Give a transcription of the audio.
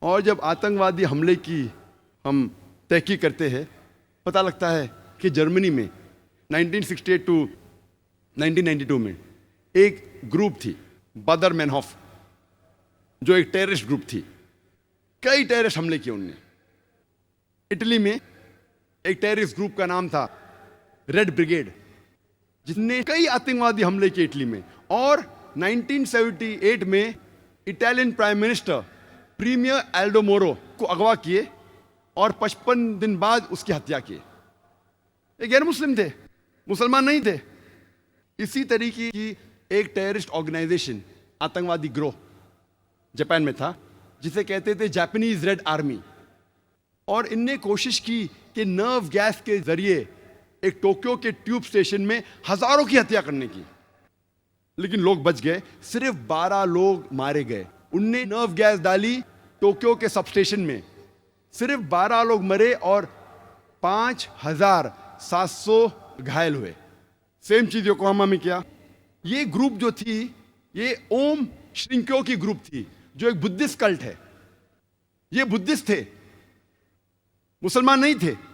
और जब आतंकवादी हमले की हम तहकीक करते हैं, पता लगता है कि जर्मनी में 1968 टू 1992 में एक ग्रुप थी बादर मैनहॉफ, जो एक टेररिस्ट ग्रुप थी। कई टेररिस्ट हमले किए उनने। इटली में एक टेररिस्ट ग्रुप का नाम था रेड ब्रिगेड, जिसने कई आतंकवादी हमले किए इटली में। और 1978 में Italian prime minister premier Aldo Moro को अगवा किए और 55 दिन बाद उसकी हत्या की। ये गैर मुस्लिम थे, मुसलमान नहीं थे। इसी तरीके की एक टेररिस्ट ऑर्गेनाइजेशन, आतंकवादी गिरोह जापान में था, जिसे कहते थे जापानीज रेड आर्मी। और इनने कोशिश की कि नर्व गैस के जरिए एक टोक्यो के ट्यूब स्टेशन में हजारों की हत्या करने की, लेकिन लोग बच गए। सिर्फ 12 लोग मारे गए। उनने नर्व गैस डाली टोक्यो के सब स्टेशन में, सिर्फ 12 लोग मरे और 5700 घायल हुए। सेम चीज योकोहामा में किया। ये ग्रुप जो थी, ये ओम श्रिंक्यो की ग्रुप थी, जो एक बुद्धिस्ट कल्ट है। ये बुद्धिस्ट थे, मुसलमान नहीं थे।